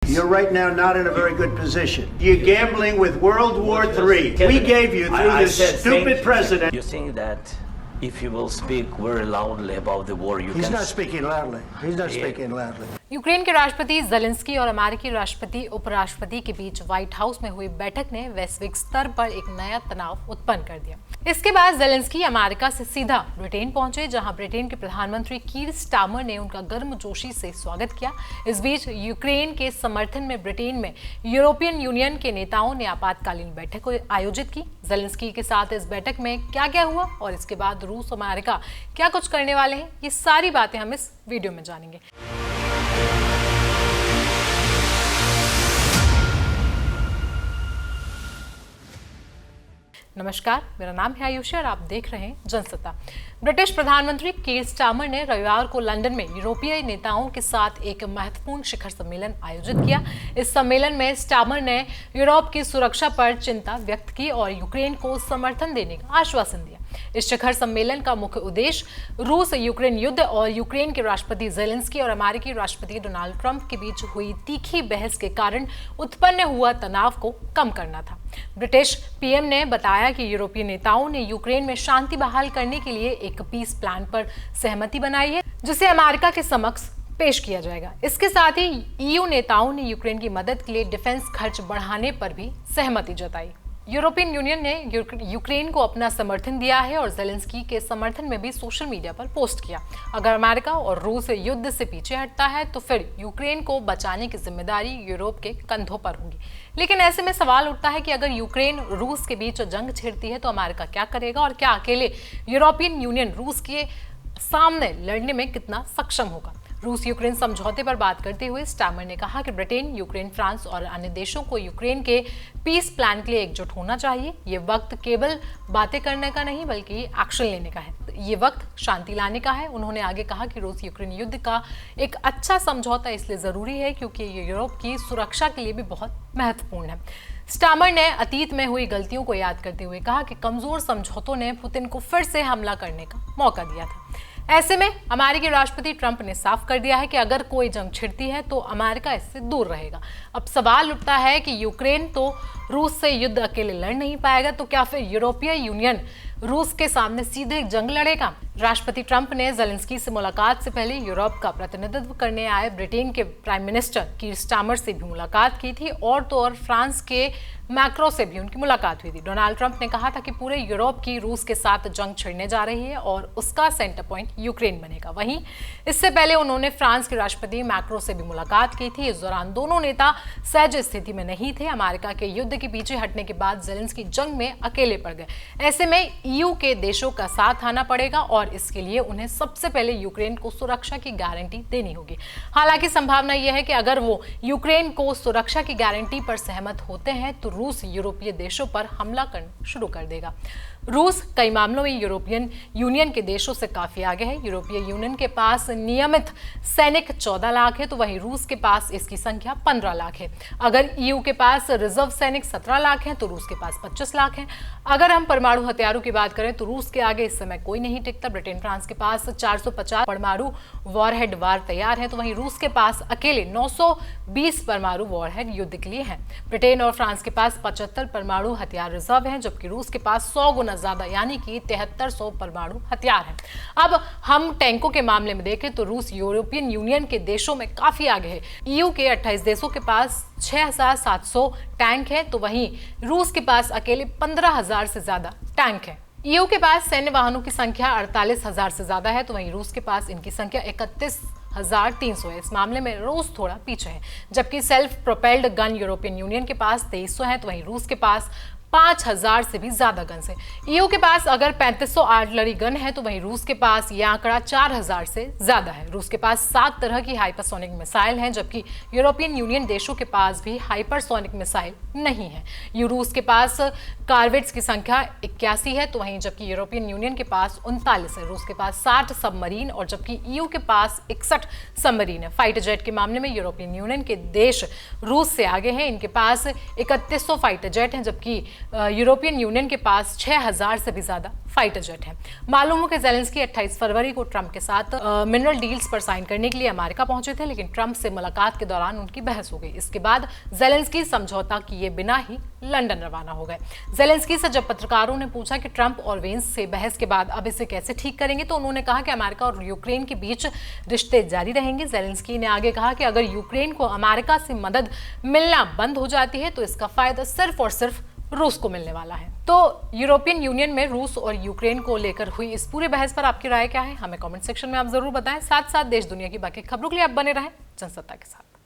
You're right now not in a very good position. You're gambling with World War III. We gave you through this stupid president. You think that if you will speak very loudly about the war, you He's can... not speaking loudly. He's not speaking loudly. Ukraine के राष्ट्रपति Zelensky और अमेरिकी राष्ट्रपति उपराष्ट्रपति के बीच white house में हुई बैठक ने वैश्विक स्तर पर एक नया तनाव उत्पन्न कर दिया। इसके बाद ज़ेलेंस्की अमेरिका से सीधा ब्रिटेन पहुंचे, जहां ब्रिटेन के प्रधानमंत्री कीर स्टारमर ने उनका गर्मजोशी से स्वागत किया। इस बीच यूक्रेन के समर्थन में ब्रिटेन में यूरोपियन यूनियन के नेताओं ने आपातकालीन बैठक आयोजित की। ज़ेलेंस्की के साथ इस बैठक में क्या क्या हुआ और इसके बाद रूस और अमेरिका क्या कुछ करने वाले हैं, ये सारी बातें हम इस वीडियो में जानेंगे। नमस्कार, मेरा नाम है आयुषी और आप देख रहे हैं जनसत्ता। ब्रिटिश प्रधानमंत्री कीर स्टारमर ने रविवार को लंदन में यूरोपीय नेताओं के साथ एक महत्वपूर्ण शिखर सम्मेलन आयोजित किया। इस सम्मेलन में स्टारमर ने यूरोप की सुरक्षा पर चिंता व्यक्त की और यूक्रेन को समर्थन देने का आश्वासन दिया। इस शिखर सम्मेलन का मुख्य उद्देश्य रूस यूक्रेन युद्ध और यूक्रेन के राष्ट्रपति ज़ेलेंस्की और अमेरिकी राष्ट्रपति डोनाल्ड ट्रंप के बीच हुई तीखी बहस के कारण उत्पन्न हुआ तनाव को कम करना था। ब्रिटिश पीएम ने बताया कि यूरोपीय नेताओं ने यूक्रेन में शांति बहाल करने के लिए एक पीस प्लान पर सहमति बनाई है, जिसे अमेरिका के समक्ष पेश किया जाएगा। इसके साथ ही ईयू नेताओं ने यूक्रेन की मदद के लिए डिफेंस खर्च बढ़ाने पर भी सहमति जताई। यूरोपियन यूनियन ने यूक्रेन को अपना समर्थन दिया है और ज़ेलेंस्की के समर्थन में भी सोशल मीडिया पर पोस्ट किया। अगर अमेरिका और रूस युद्ध से पीछे हटता है तो फिर यूक्रेन को बचाने की जिम्मेदारी यूरोप के कंधों पर होगी। लेकिन ऐसे में सवाल उठता है कि अगर यूक्रेन रूस के बीच जंग छिड़ती है तो अमेरिका क्या करेगा और क्या अकेले यूरोपियन यूनियन रूस के सामने लड़ने में कितना सक्षम होगा। रूस यूक्रेन समझौते पर बात करते हुए स्टारमर ने कहा कि ब्रिटेन, यूक्रेन, फ्रांस और अन्य देशों को यूक्रेन के पीस प्लान के लिए एकजुट होना चाहिए। ये वक्त केवल बातें करने का नहीं बल्कि एक्शन लेने का है। ये वक्त शांति लाने का है। उन्होंने आगे कहा कि रूस यूक्रेन युद्ध का एक अच्छा समझौता इसलिए जरूरी है क्योंकि ये यूरोप की सुरक्षा के लिए भी बहुत महत्वपूर्ण है। स्टारमर ने अतीत में हुई गलतियों को याद करते हुए कहा कि कमजोर समझौतों ने पुतिन को फिर से हमला करने का मौका दिया था। ऐसे में अमेरिकी राष्ट्रपति ट्रंप ने साफ कर दिया है कि अगर कोई जंग छिड़ती है तो अमेरिका इससे दूर रहेगा। अब सवाल उठता है कि यूक्रेन तो रूस से युद्ध अकेले लड़ नहीं पाएगा, तो क्या फिर यूरोपीय यूनियन रूस के सामने सीधे जंग लड़ेगा? राष्ट्रपति ट्रंप ने ज़ेलेंस्की से मुलाकात से पहले यूरोप का प्रतिनिधित्व करने आए ब्रिटेन के प्राइम मिनिस्टर कीर स्टारमर से भी मुलाकात की थी और तो और फ्रांस के मैक्रो से भी उनकी मुलाकात हुई थी। डोनाल्ड ट्रंप ने कहा था कि पूरे यूरोप की रूस के साथ जंग छिड़ने जा रही है और उसका सेंटर पॉइंट यूक्रेन बनेगा। वहीं इससे पहले उन्होंने फ्रांस के राष्ट्रपति मैक्रो से भी मुलाकात की थी। इस दौरान दोनों नेता सहज स्थिति में नहीं थे। अमेरिका के युद्ध के पीछे हटने के बाद ज़ेलेंस्की जंग में अकेले पड़ गए। ऐसे में ईयू के देशों का साथ आना पड़ेगा और इसके लिए उन्हें सबसे पहले यूक्रेन को सुरक्षा की गारंटी देनी होगी। हालांकि संभावना यह है कि अगर वो यूक्रेन को सुरक्षा की गारंटी पर सहमत होते हैं तो रूस यूरोपीय देशों पर हमला करना शुरू कर देगा। रूस कई मामलों में यूरोपियन यूनियन के देशों से काफी आगे है। यूरोपीय यूनियन के पास नियमित सैनिक 14 लाख है तो वहीं रूस के पास इसकी संख्या 15 लाख है। अगर ईयू के पास रिजर्व सैनिक 17 लाख हैं तो रूस के पास 25 लाख हैं। अगर हम परमाणु हथियारों की बात करें तो रूस के आगे इस समय कोई नहीं टिकता। ब्रिटेन, फ्रांस के पास 450 परमाणु वॉरहेड वार तैयार है तो वहीं रूस के पास अकेले 920 परमाणु वॉरहेड युद्ध के लिए हैं। ब्रिटेन और फ्रांस के पास 75 परमाणु हथियार रिजर्व हैं, जबकि रूस के पास 100 गुना ज्यादा यानी कि 7300 परमाणु हथियार हैं। अब हम टैंकों के मामले में देखें तो रूस यूरोपियन यूनियन के देशों में काफी आगे है। ईयू के 28 देशों के पास 6700 टैंक है तो वहीं रूस के पास अकेले 15000 से ज्यादा टैंक है। ईयू के पास सैन्य वाहनों की संख्या 48000 से ज्यादा है तो वहीं रूस के पास इनकी संख्या 31,300 है। इस मामले में रूस थोड़ा पीछे है। जबकि self propelled gun European union के पास 2300 है तो वहीं रूस के पास 5000 से भी ज्यादा गन है। ईयू के पास अगर 3500 आर्टिलरी गन है तो वहीं रूस के पास यह आंकड़ा 4000 से ज्यादा है। रूस के पास 7 तरह की हाइपरसोनिक मिसाइल हैं, जबकि यूरोपियन यूनियन देशों के पास भी हाइपरसोनिक मिसाइल नहीं है। रूस के पास कार्वेट्स की संख्या 81 है तो वहीं जबकि यूरोपियन यूनियन के पास 39 है। रूस के पास 60 सबमरीन और जबकि ईयू के पास 61 सबमरीन है। फाइटर जेट के मामले में यूरोपियन यूनियन के देश रूस से आगे हैं। इनके पास 3100 फाइटर जेट हैं, जबकि यूरोपियन यूनियन के पास 6000 से भी ज्यादा फाइटर जेट हैं। मालूम हो कि ज़ेलेंस्की 28 फरवरी को ट्रंप के साथ मिनरल डील्स पर साइन करने के लिए अमेरिका पहुंचे थे, लेकिन ट्रंप से मुलाकात के दौरान उनकी बहस हो गई। इसके बाद ज़ेलेंस्की समझौता किए बिना ही लंदन रवाना हो गए। ज़ेलेंस्की से जब पत्रकारों ने पूछा कि ट्रंप और वेंस से बहस के बाद अब इसे कैसे ठीक करेंगे, तो उन्होंने कहा कि अमेरिका और यूक्रेन के बीच रिश्ते जारी रहेंगे। ज़ेलेंस्की ने आगे कहा कि अगर यूक्रेन को अमेरिका से मदद मिलना बंद हो जाती है तो इसका फायदा सिर्फ और सिर्फ रूस को मिलने वाला है। तो यूरोपियन यूनियन में रूस और यूक्रेन को लेकर हुई इस पूरे बहस पर आपकी राय क्या है, हमें कमेंट सेक्शन में आप जरूर बताएं। साथ साथ देश दुनिया की बाकी खबरों के लिए आप बने रहें जनसत्ता के साथ।